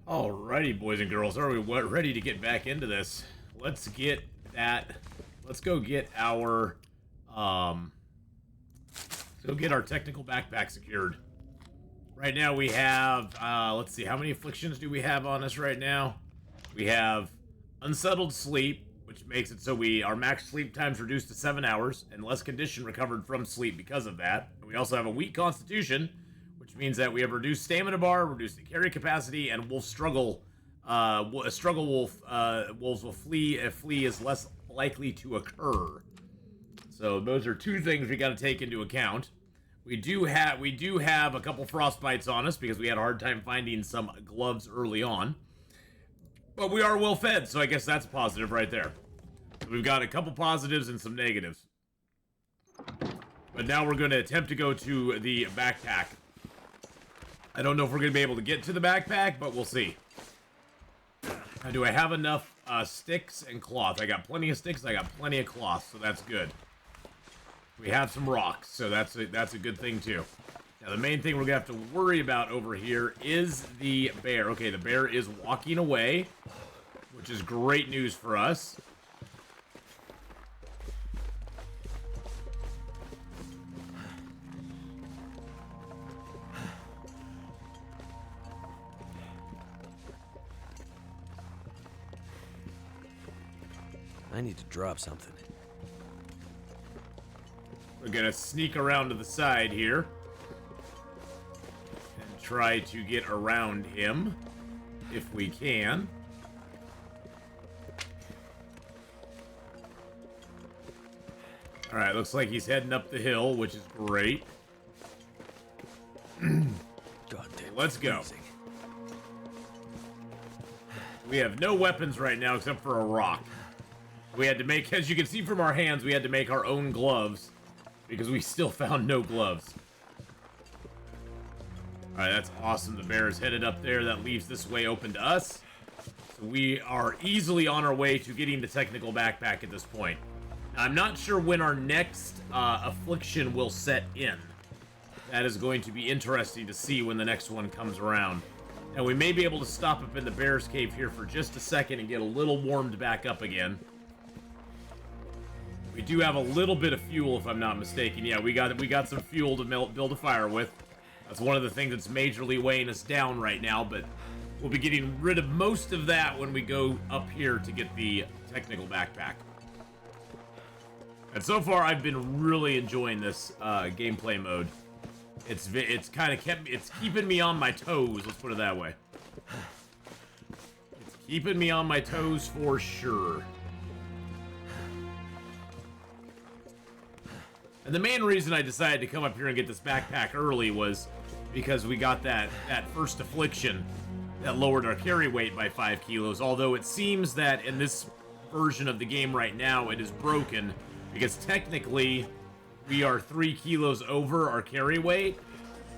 Alrighty, boys and girls, are we ready to get back into this? Let's get that. Let's go get our technical backpack secured. Right now we have let's see, how many afflictions do we have on us right now? We have unsettled sleep, which makes it so our max sleep time's reduced to 7 hours and less condition recovered from sleep because of that. And we also have a weak constitution, which means that we have reduced stamina bar, reduced carry capacity, and wolf struggle. Wolves will flee if flee is less likely to occur. So those are two things we got to take into account. We do have a couple frostbites on us because we had a hard time finding some gloves early on. But we are well fed, so I guess that's positive right there. So we've got a couple positives and some negatives. But now we're going to attempt to go to the backpack. I don't know if we're going to be able to get to the backpack, but we'll see. Now, do I have enough sticks and cloth? I got plenty of sticks, I got plenty of cloth, so that's good. We have some rocks, so that's a good thing too. Now, the main thing we're going to have to worry about over here is the bear. Okay, the bear is walking away, which is great news for us. I need to drop something. We're gonna sneak around to the side here and try to get around him if we can. Alright, looks like he's heading up the hill, which is great. Goddamn. Let's go. We have no weapons right now except for a rock. We had to make, as you can see from our hands, we had to make our own gloves because we still found no gloves. Alright, that's awesome. The bear is headed up there. That leaves this way open to us. So we are easily on our way to getting the technical backpack at this point. Now, I'm not sure when our next affliction will set in. That is going to be interesting to see when the next one comes around. Now, we may be able to stop up in the bear's cave here for just a second and get a little warmed back up again. We do have a little bit of fuel, if I'm not mistaken. Yeah, we got some fuel to build a fire with. That's one of the things that's majorly weighing us down right now, but we'll be getting rid of most of that when we go up here to get the technical backpack. And so far, I've been really enjoying this gameplay mode. It's keeping me on my toes. Let's put it that way. It's keeping me on my toes for sure. And the main reason I decided to come up here and get this backpack early was because we got that first affliction that lowered our carry weight by 5 kilos, although it seems that in this version of the game right now it is broken because technically we are 3 kilos over our carry weight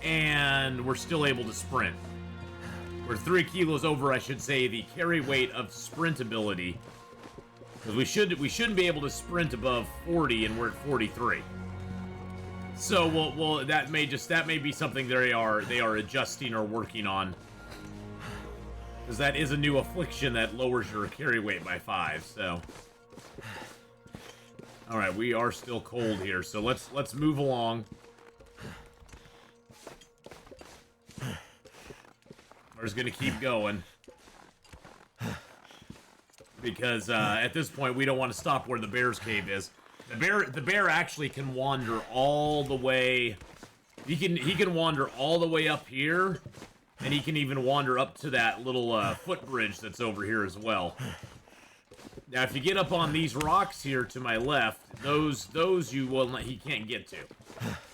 and we're still able to sprint. We're 3 kilos over, I should say, the carry weight of sprint ability, because we shouldn't be able to sprint above 40 and we're at 43. So well that may be something they are adjusting or working on, because that is a new affliction that lowers your carry weight by 5. So, all right, we are still cold here, so let's move along. We're just gonna keep going because at this point we don't want to stop where the bear's cave is. The bear actually can wander all the way. He can wander all the way up here, and he can even wander up to that little footbridge that's over here as well. Now, if you get up on these rocks here to my left, those he can't get to.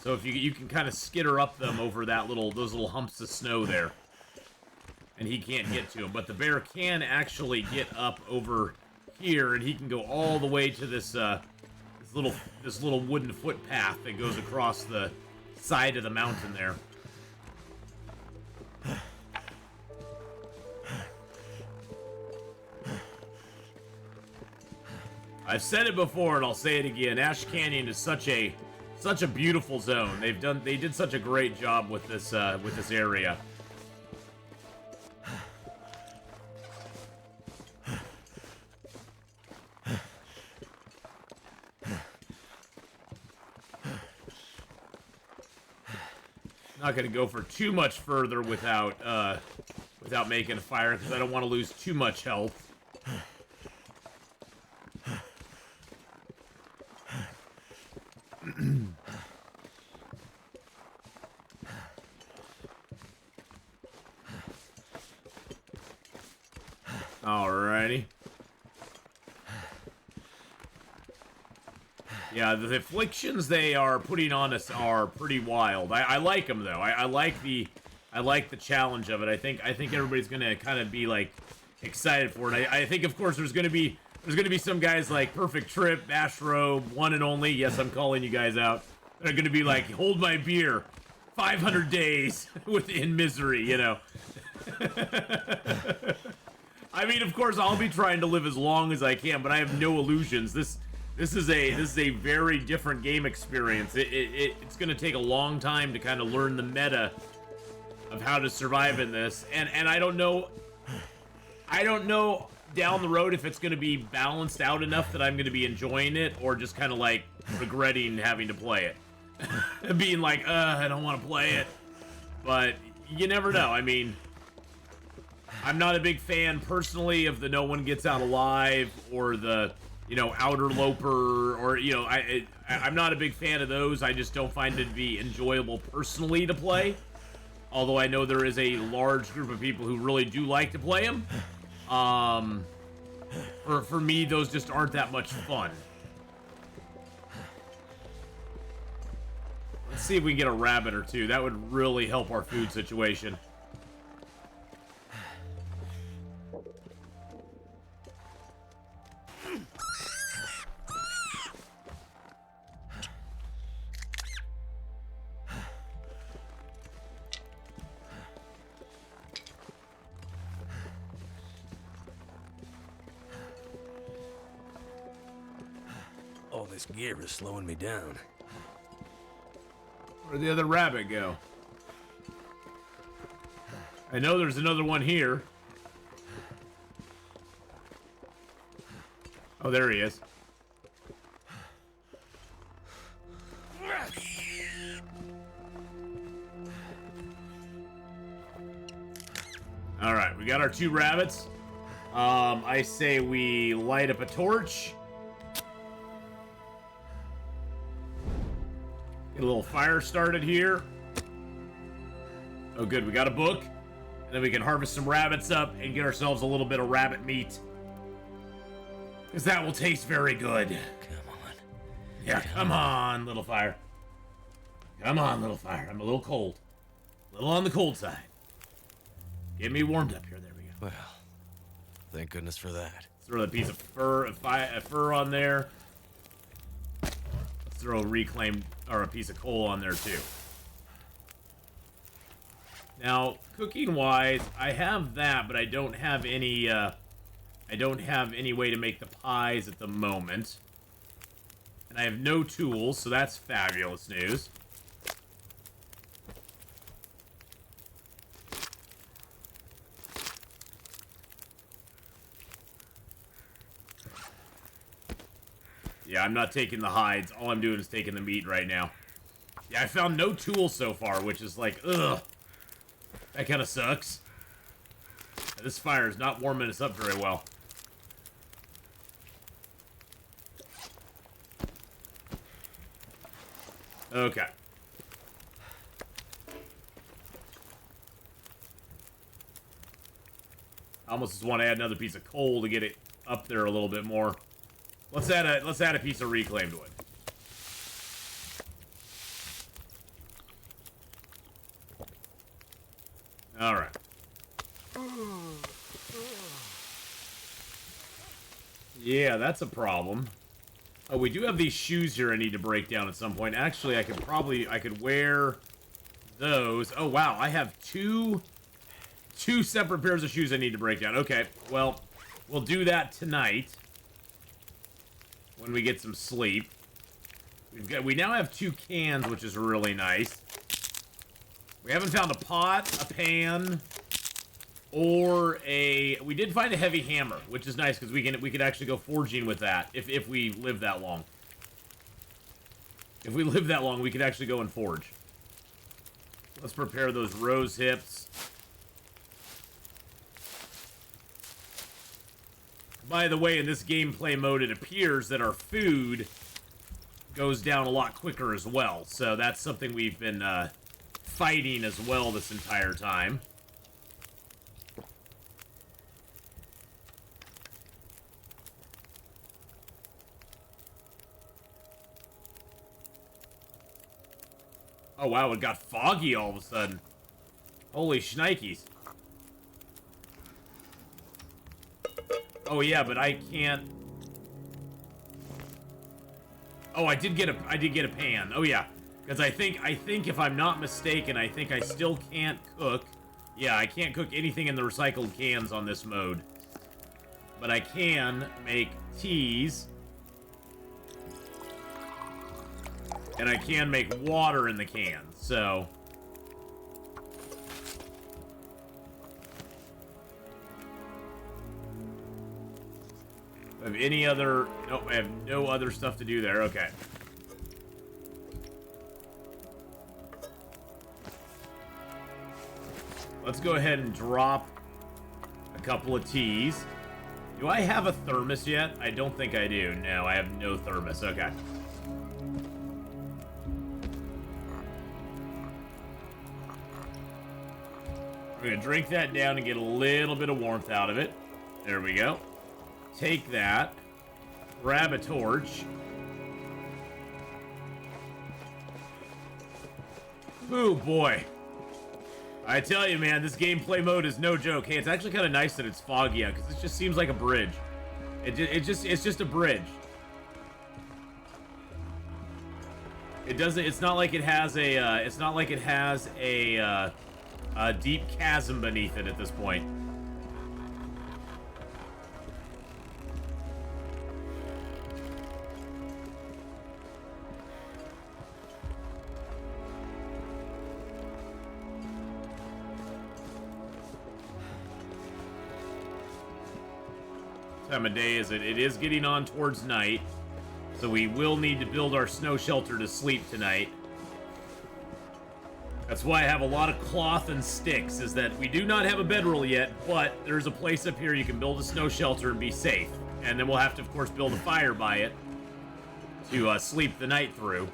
So if you can kind of skitter up them over those little humps of snow there, and he can't get to them. But the bear can actually get up over here, and he can go all the way to this little wooden footpath that goes across the side of the mountain there. I've said it before and I'll say it again. Ash Canyon is such a beautiful zone. They did such a great job with this area. Not gonna go for too much further without making a fire, because I don't want to lose too much health. Alrighty. Yeah, the afflictions they are putting on us are pretty wild. I like them though. I like the challenge of it. I think everybody's gonna kind of be like excited for it. I think of course there's gonna be some guys like Perfect Trip, Bashrobe, One and Only. Yes, I'm calling you guys out. They're gonna be like, hold my beer, 500 days within misery, you know. I mean, of course, I'll be trying to live as long as I can, but I have no illusions. This is a very different game experience. It's going to take a long time to kind of learn the meta of how to survive in this, and I don't know down the road if it's going to be balanced out enough that I'm going to be enjoying it, or just kind of like regretting having to play it, being like, I don't want to play it. But you never know. I mean, I'm not a big fan personally of the no one gets out alive or the, you know, outer loper, or, you know, I'm not a big fan of those. I just don't find it to be enjoyable personally to play. Although I know there is a large group of people who really do like to play them. For me, those just aren't that much fun. Let's see if we can get a rabbit or two. That would really help our food situation. All this gear is slowing me down. Where'd the other rabbit go? I know there's another one here. Oh, there he is. Alright, we got our 2 rabbits. I say we light up a torch. Get a little fire started here. Oh good, we got a book. And then we can harvest some rabbits up and get ourselves a little bit of rabbit meat. Because that will taste very good. Come on. Yeah, come on, little fire. Come on, little fire. I'm a little cold. A little on the cold side. Get me warmed up here. There we go. Well, thank goodness for that. Throw a piece of fur, a fur on there. Let's throw a reclaimed, or a piece of coal on there too. Now, cooking-wise, I have that, but I don't have any. I don't have any way to make the pies at the moment, and I have no tools, so that's fabulous news. Yeah, I'm not taking the hides. All I'm doing is taking the meat right now. Yeah, I found no tools so far, which is like, ugh. That kind of sucks. This fire is not warming us up very well. Okay. I almost just want to add another piece of coal to get it up there a little bit more. Let's add a piece of reclaimed wood. All right. Yeah, that's a problem. Oh, we do have these shoes here I need to break down at some point. Actually, I could wear those. Oh, wow, I have two separate pairs of shoes I need to break down. Okay, well, we'll do that tonight when we get some sleep. We now have 2 cans, which is really nice. We haven't found a pot, a pan, or a... We did find a heavy hammer, which is nice because we could actually go forging with that if we live that long. If we live that long, we could actually go and forge. Let's prepare those rose hips. By the way, in this gameplay mode, it appears that our food goes down a lot quicker as well. So that's something we've been fighting as well this entire time. Oh wow, it got foggy all of a sudden. Holy shnikes. Oh yeah, but I can't. Oh, I did get a pan. Oh yeah, because I think if I'm not mistaken, I think I still can't cook. Yeah, I can't cook anything in the recycled cans on this mode, but I can make teas, and I can make water in the cans. So. Have any other... Nope, I have no other stuff to do there. Okay. Let's go ahead and drop a couple of teas. Do I have a thermos yet? I don't think I do. No, I have no thermos. Okay. We're going to drink that down and get a little bit of warmth out of it. There we go. Take that, grab a torch. Ooh, boy. I tell you, man, this gameplay mode is no joke. Hey, it's actually kind of nice that it's foggy out, because it just seems like a bridge. It's just a bridge. It doesn't, it's not like it has a deep chasm beneath it at this point. Time of day is it is getting on towards night, so we will need to build our snow shelter to sleep tonight. That's why I have a lot of cloth and sticks, is that we do not have a bedroll yet, but there's a place up here you can build a snow shelter and be safe. And then we'll have to, of course, build a fire by it to sleep the night through.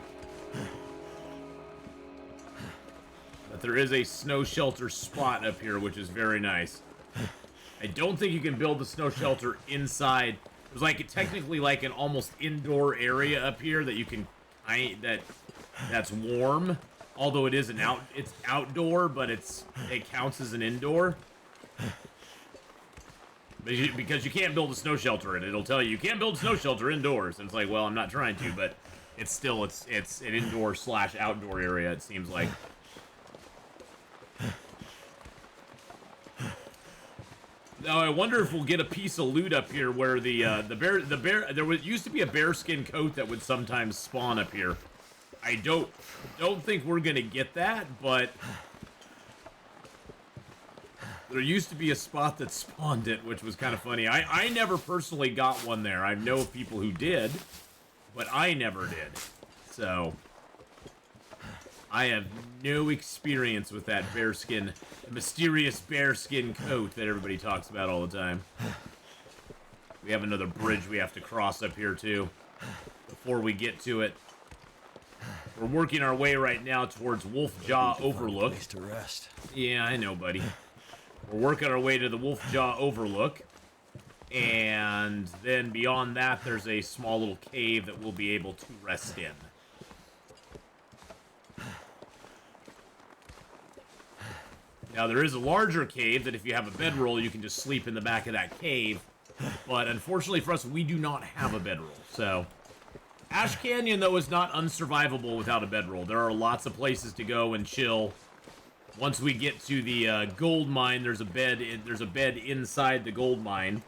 But there is a snow shelter spot up here, which is very nice. I don't think you can build the snow shelter inside. There's like technically like an almost indoor area up here that you can that's warm. Although it is it's outdoor, but it counts as an indoor. Because you can't build a snow shelter in it. It'll tell you can't build a snow shelter indoors. And it's like, well, I'm not trying to, but it's still it's an indoor / outdoor area, it seems like. Now I wonder if we'll get a piece of loot up here where there used to be a bearskin coat that would sometimes spawn up here. I don't think we're gonna get that, but there used to be a spot that spawned it, which was kind of funny. I never personally got one there. I know of people who did, but I never did. So I have no experience with that bearskin, the mysterious bearskin coat that everybody talks about all the time. We have another bridge we have to cross up here too before we get to it. We're working our way right now towards Wolf Jaw Overlook. Place to rest. Yeah, I know, buddy. We're working our way to the Wolf Jaw Overlook. And then beyond that, there's a small little cave that we'll be able to rest in. Now, there is a larger cave that if you have a bedroll, you can just sleep in the back of that cave. But unfortunately for us, we do not have a bedroll, so... Ash Canyon, though, is not unsurvivable without a bedroll. There are lots of places to go and chill. Once we get to the gold mine, there's a bed inside the gold mine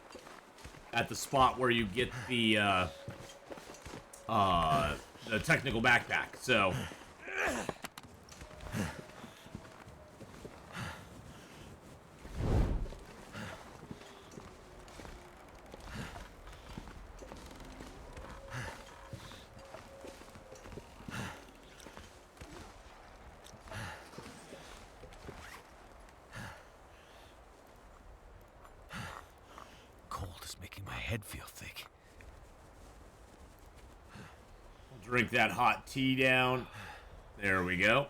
at the spot where you get the technical backpack. So making my head feel thick. We'll drink that hot tea down. There we go.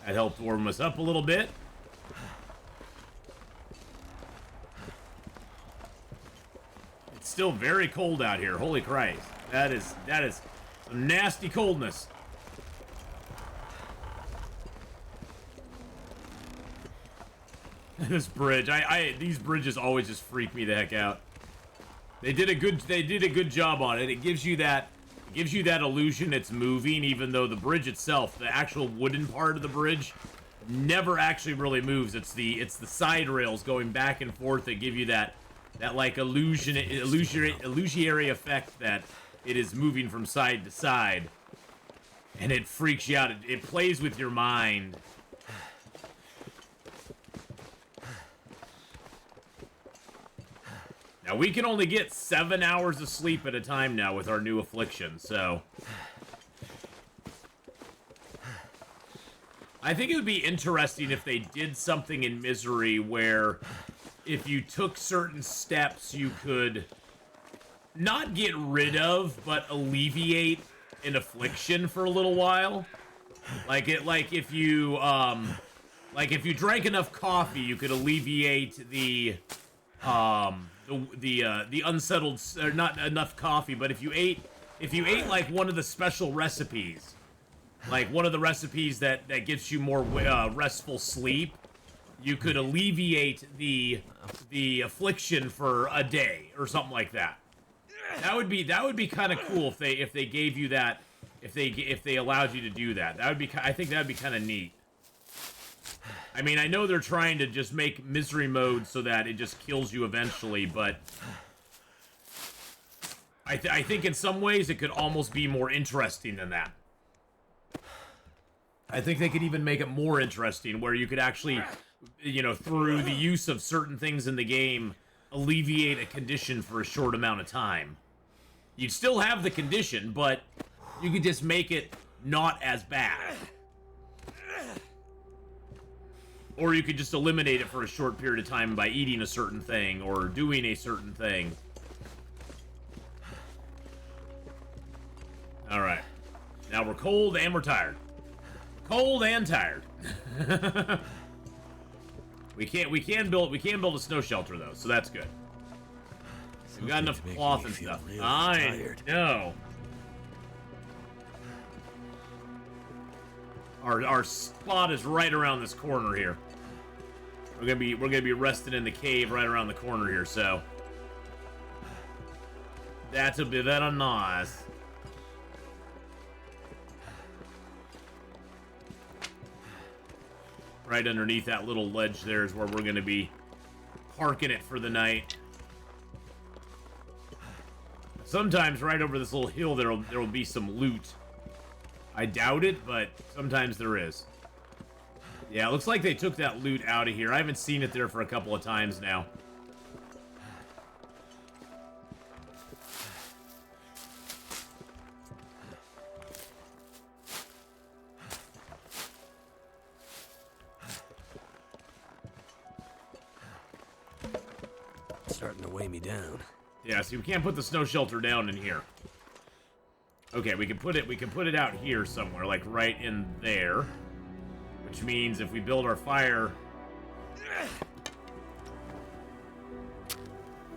That helped warm us up a little bit. It's still very cold out here. Holy Christ. That is some nasty coldness. This bridge, these bridges always just freak me the heck out. They did a good job on it. It gives you that illusion it's moving, even though the bridge itself, the actual wooden part of the bridge, never actually really moves. It's the side rails going back and forth that give you that like illusionary effect that it is moving from side to side, and it freaks you out. It plays with your mind. Now, we can only get 7 hours of sleep at a time now with our new affliction, so... I think it would be interesting if they did something in Misery where if you took certain steps, you could not get rid of, but alleviate an affliction for a little while. Like if you drank enough coffee, you could alleviate the unsettled, or not enough coffee, but if you ate like one of the special recipes, like one of the recipes that gets you more restful sleep, you could alleviate the affliction for a day or something like that. That would be kind of cool if they gave you that, if they allowed you to do that. I think that would be kind of neat. I mean, I know they're trying to just make misery mode so that it just kills you eventually, but I think in some ways it could almost be more interesting than that. I think they could even make it more interesting, where you could actually, you know, through the use of certain things in the game, alleviate a condition for a short amount of time. You'd still have the condition, but you could just make it not as bad. Or you could just eliminate it for a short period of time by eating a certain thing or doing a certain thing. Alright. Now we're cold and we're tired. Cold and tired. we can build a snow shelter though, so that's good. We've got enough cloth and stuff. Really I know. Our spot is right around this corner here. We're gonna be resting in the cave right around the corner here, so that's a bit nice. Right underneath that little ledge there is where we're gonna be parking it for the night. Sometimes right over this little hill there will be some loot. I doubt it, but sometimes there is. Yeah, it looks like they took that loot out of here. I haven't seen it there for a couple of times now. It's starting to weigh me down. Yeah, see, we can't put the snow shelter down in here. Okay, we can put it out here somewhere, like right in there. Which means if we build our fire...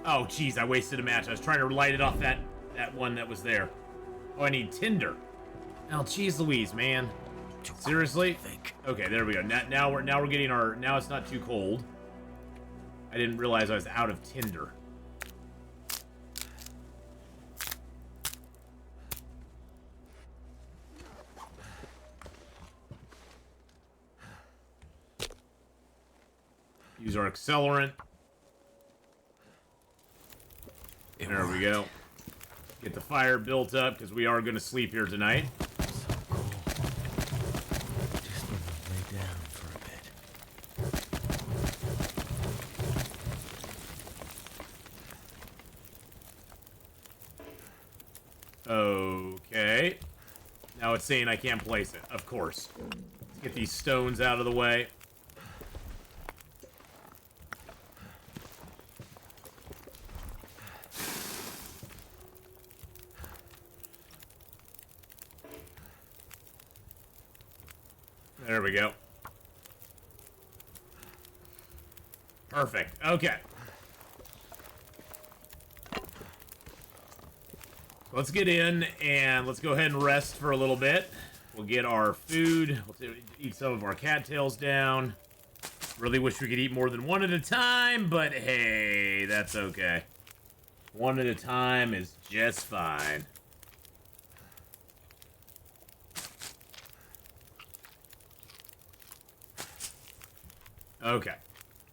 Oh, jeez, I wasted a match. I was trying to light it off that one that was there. Oh, I need tinder. Oh, jeez Louise, man. Seriously? Okay, there we go. Now we're getting our... Now it's not too cold. I didn't realize I was out of tinder. Use our accelerant. There we go. Get the fire built up, because we are going to sleep here tonight. So cool. Just want to lay down for a bit. Okay. Now it's saying I can't place it, of course. Let's get these stones out of the way. There we go. Perfect. Okay. Let's get in and let's go ahead and rest for a little bit. We'll get our food. We'll eat some of our cattails down. Really wish we could eat more than one at a time, but hey, that's okay. One at a time is just fine. Okay.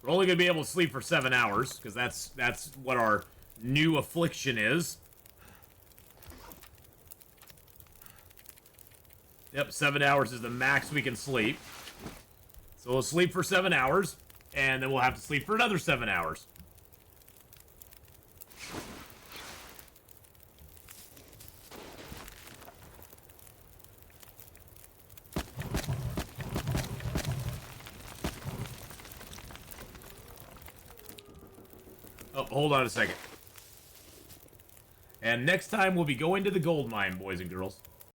We're only going to be able to sleep for 7 hours, because that's what our new affliction is. Yep, 7 hours is the max we can sleep. So we'll sleep for 7 hours, and then we'll have to sleep for another 7 hours. Oh, hold on a second. And next time we'll be going to the gold mine, boys and girls.